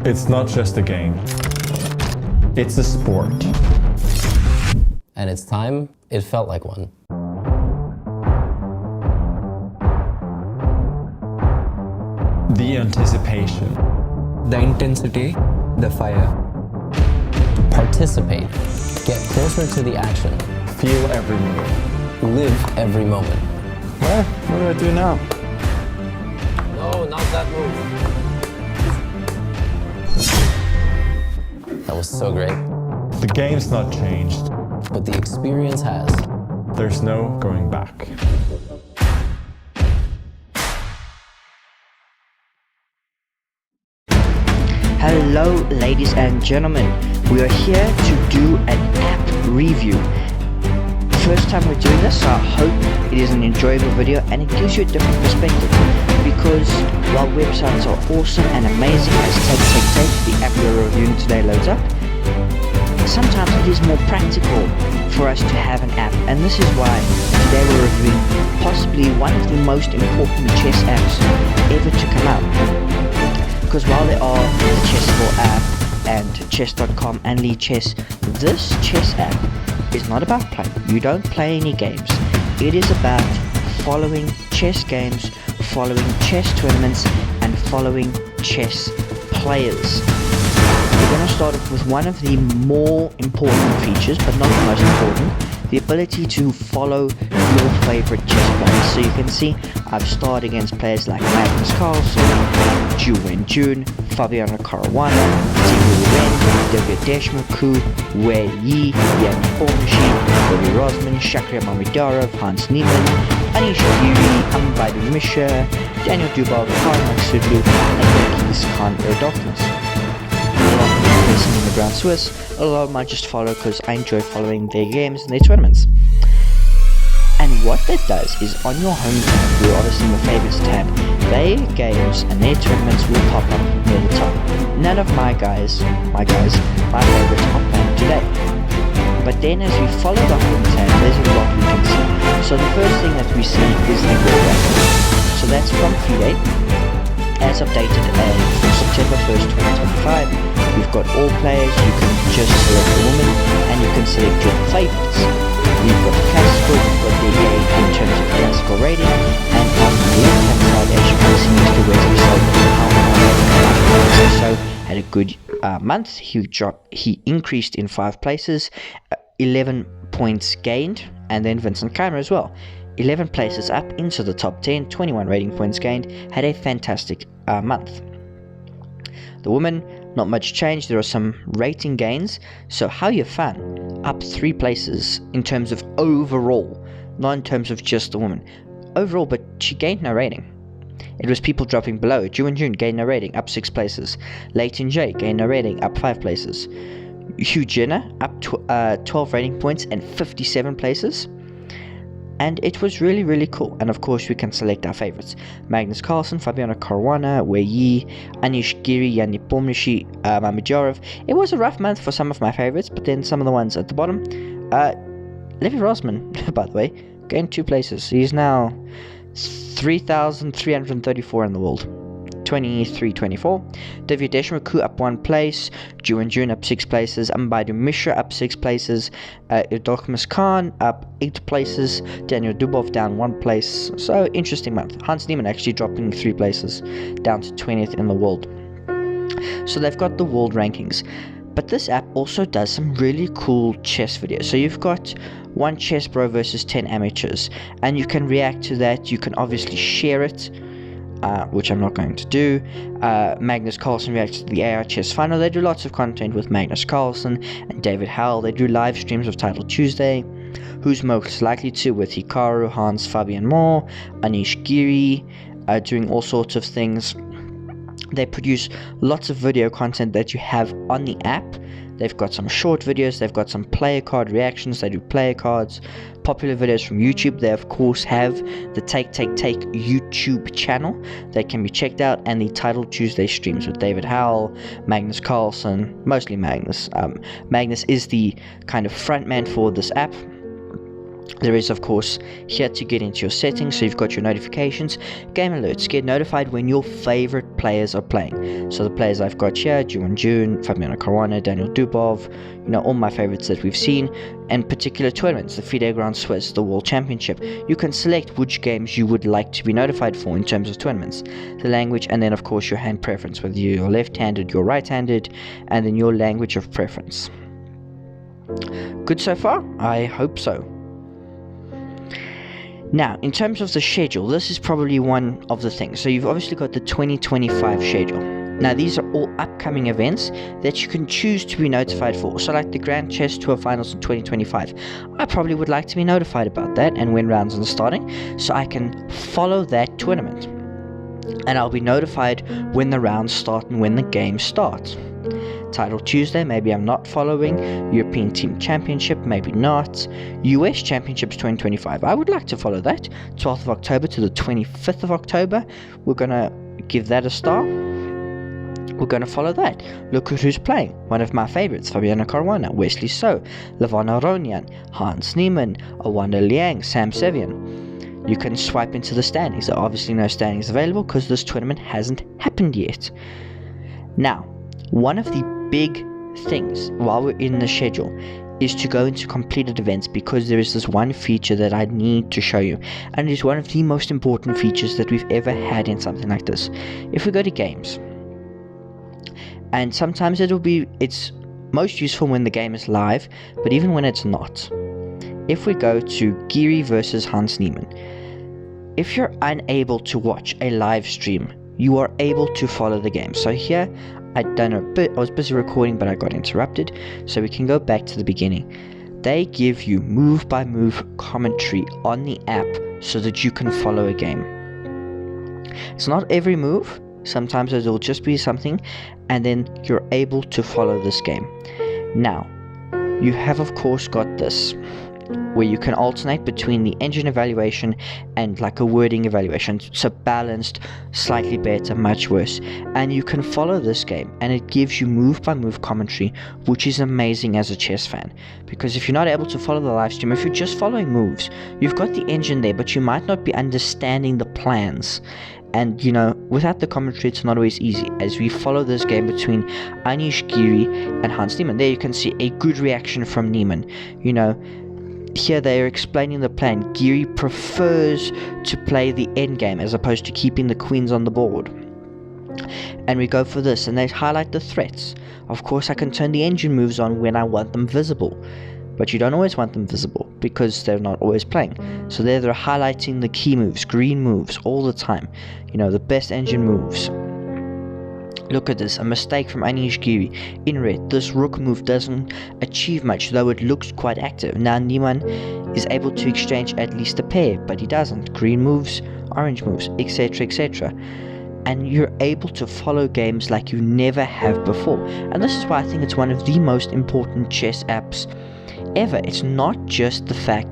It's not just a game. It's a sport. And its time, it felt like one. The anticipation. The intensity, the fire. Participate. Get closer to the action. Feel every move. Live every moment. Well, what do I do now? No, not that move. That was so great. The game's not changed. But the experience has. There's no going back. Hello ladies and gentlemen, we are here to do an app review. First time we're doing this, so I hope it is an enjoyable video and it gives you a different perspective, because while websites are awesome and amazing as TakeTakeTake, the app we're reviewing today, loads up, sometimes it is more practical for us to have an app, and this is why today we're reviewing possibly one of the most important chess apps ever to come out. Because while there are the Chess4 app and chess.com and Lead Chess, this chess app is not about playing. You don't play any games. It is about following chess games, following chess tournaments, and following chess players. We're going to start off with one of the more important features, but not the most important, the ability to follow your favorite chess players. So you can see I've starred against players like Magnus Carlsen, Ju Wen-jun, Fabiano Caruana, Timu Ren, David Deshmaku, Wei Yi, Yanni Ormishi, Bobby Rosman, Shakhriyar Mamedov, Hans Niemann, Anish Giri, Ambaidu Mishra, Daniel Dubov, Karl Maksudlu, and Genghis Khan Erdoğan. In the Grand Swiss, a lot of them I just follow because I enjoy following their games and their tournaments. And what that does is on your home tab, you're obviously in the favorites tab, their games and their tournaments will pop up near the top. None of my favorites are playing today. But then as we follow the home tab, there's a lot we can see. So the first thing that we see is the world ranking. So that's from FIDE, as updated for September 1st, 2025. We've got all players, you can just select a woman, and you can select your favorites. We've got the classical, we've got the game in terms of classical rating, and on the left-hand side, as you can see next to where we sold how had a good month. He increased in 5 places, 11 points gained, and then Vincent Keimer as well. 11 places up into the top 10, 21 rating points gained, had a fantastic month. The woman, not much change, there are some rating gains. So Hao Yifan, up 3 places in terms of overall, not in terms of just the woman. Overall, but she gained no rating. It was people dropping below. Ju Wen-jun gained no rating, up 6 places. Leighton J gained no rating, up 5 places. Hu Jin, up 12 rating points and 57 places. And it was really, really cool. And of course, we can select our favorites. Magnus Carlsen, Fabiano Caruana, Wei Yi, Anish Giri, Yanni Ormishi, Mamedov. It was a rough month for some of my favorites, but then some of the ones at the bottom. Levi Rosman, by the way, gained 2 places. He's now 3,334 in the world. 23-24. David Deshmaku up 1 place, Ju Wen-jun up 6 places, Ambaidu Mishra up 6 places, Erdoğan Khan up 8 places, Daniel Dubov down 1 place. So interesting month. Hans Niemann actually dropping 3 places, down to 20th in the world. So they've got the world rankings. But this app also does some really cool chess videos. So you've got 1 chess pro versus 10 amateurs, and you can react to that. You can obviously share it, which I'm not going to do. Magnus Carlsen reacts to the AI Chess Final. They do lots of content with Magnus Carlsen and David Howell. They do live streams of Title Tuesday. Who's most likely to, with Hikaru, Hans, Fabian Moore, Anish Giri, doing all sorts of things. They produce lots of video content that you have on the app. They've got some short videos, they've got some player card reactions, they do player cards, popular videos from YouTube. They of course have the TakeTakeTake YouTube channel that can be checked out, and the Title Tuesday streams with David Howell, Magnus Carlsen, mostly Magnus. Magnus is the kind of frontman for this app. There is, of course, here to get into your settings, so you've got your notifications, game alerts, get notified when your favorite players are playing. So the players I've got here, Jun, Fabiano Caruana, Daniel Dubov, all my favorites that we've seen, and particular tournaments, the FIDE Grand Swiss, the World Championship. You can select which games you would like to be notified for in terms of tournaments, the language, and then of course your hand preference, whether you're left-handed, you're right-handed, and then your language of preference. Good so far? I hope so. Now, in terms of the schedule, this is probably one of the things. So you've obviously got the 2025 schedule. Now, these are all upcoming events that you can choose to be notified for. So like the Grand Chess Tour Finals in 2025, I probably would like to be notified about that and when rounds are starting, so I can follow that tournament. And I'll be notified when the rounds start and when the game starts. Title Tuesday, maybe I'm not following. European Team Championship, maybe not. US Championships 2025, I would like to follow that. 12th of October to the 25th of October, we're gonna give that a star. We're gonna follow that. Look at who's playing. One of my favorites, Fabiano Caruana, Wesley So, Levon Aronian, Hans Niemann, Awanda Liang, Sam Sevian. You can swipe into the standings. There are obviously no standings available because this tournament hasn't happened yet. Now, one of the big things while we're in the schedule is to go into completed events, because there is this one feature that I need to show you, and it is one of the most important features that we've ever had in something like this. If we go to games, and sometimes it's most useful when the game is live, but even when it's not. If we go to Geary versus Hans Niemann, if you're unable to watch a live stream, you are able to follow the game. So here, I was busy recording, but I got interrupted, so we can go back to the beginning. They give you move by move commentary on the app so that you can follow a game. It's not every move, sometimes it'll just be something, and then you're able to follow this game. Now, you have of course got this, where you can alternate between the engine evaluation and like a wording evaluation, so balanced, slightly better, much worse, and you can follow this game, and it gives you move by move commentary, which is amazing as a chess fan, because if you're not able to follow the live stream, if you're just following moves, you've got the engine there, but you might not be understanding the plans. And without the commentary, it's not always easy, as we follow this game between Anish Giri and Hans Niemann. There you can see a good reaction from Niemann. Here they are explaining the plan. Giri prefers to play the endgame as opposed to keeping the queens on the board. And we go for this, and they highlight the threats. Of course, I can turn the engine moves on when I want them visible, but you don't always want them visible because they're not always playing. So there they're highlighting the key moves, green moves, all the time. The best engine moves. Look at this, a mistake from Anish Giri. In red, this rook move doesn't achieve much, though it looks quite active. Now Niemann is able to exchange at least a pair, but he doesn't. Green moves, orange moves, etc, etc. And you're able to follow games like you never have before. And this is why I think it's one of the most important chess apps ever. It's not just the fact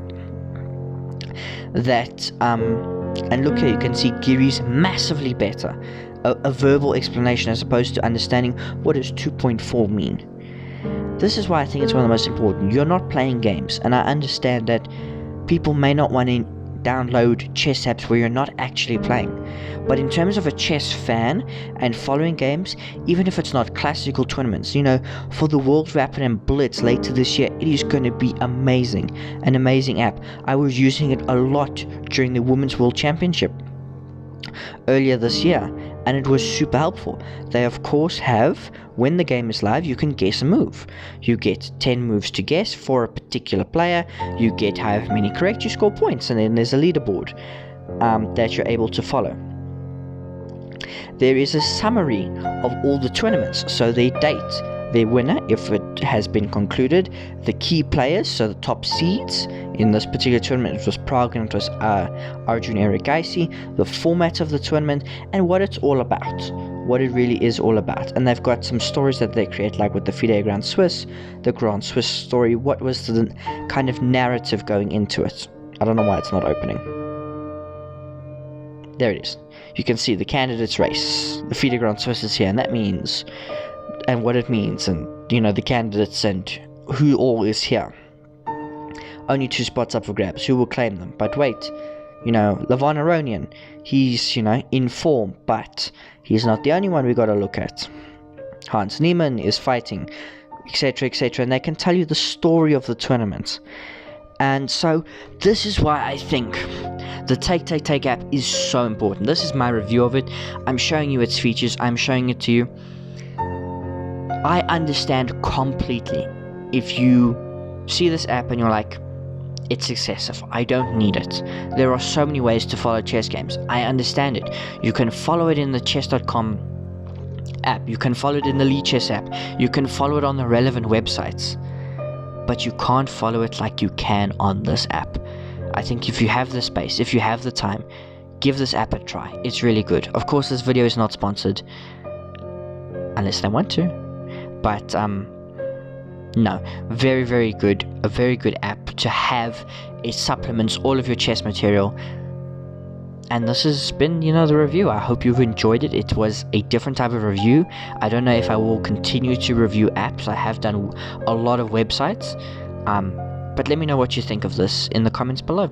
that, and look here, you can see Giri's massively better. A verbal explanation as opposed to understanding what does 2.4 mean. This is why I think it's one of the most important. You're not playing games, and I understand that people may not want to download chess apps where you're not actually playing. But in terms of a chess fan and following games, even if it's not classical tournaments, for the World Rapid and Blitz later this year, it is going to be amazing. An amazing app. I was using it a lot during the Women's World Championship earlier this year, and it was super helpful. They of course have, when the game is live, you can guess a move. You get 10 moves to guess for a particular player. You get however many correct, you score points, and then there's a leaderboard that you're able to follow. There is a summary of all the tournaments, so they date their winner if it has been concluded, the key players, so the top seeds. In this particular tournament, it was Prague and it was Arjun Erigaisi, the format of the tournament, and what it's all about, what it really is all about. And they've got some stories that they create, like with the FIDE Grand Swiss, the Grand Swiss story. What was the kind of narrative going into it? I don't know why it's not opening. There it is. You can see the candidates race. The FIDE Grand Swiss is here, and that means, and what it means, and the candidates and who all is here. only 2 spots up for grabs. Who will claim them? But wait, you know, Levon Aronian, he's, you know, in form, but he's not the only one we gotta look at. Hans Niemann is fighting, etc., etc., and they can tell you the story of the tournament. And so this is why I think the TakeTakeTake app is so important. This is my review of it. I'm showing you its features. I'm showing it to you. I understand completely if you see this app and you're like, it's excessive, I don't need it. There are so many ways to follow chess games. I understand it. You can follow it in the chess.com app. You can follow it in the Lichess app. You can follow it on the relevant websites. But you can't follow it like you can on this app. I think if you have the space, if you have the time, give this app a try. It's really good. Of course, this video is not sponsored, unless they want to. But no, very, very good. A very good app to have. It supplements all of your chess material. And this has been, you know, the review. I hope you've enjoyed it. It was a different type of review. I don't know if I will continue to review apps. I have done a lot of websites. But let me know what you think of this in the comments below.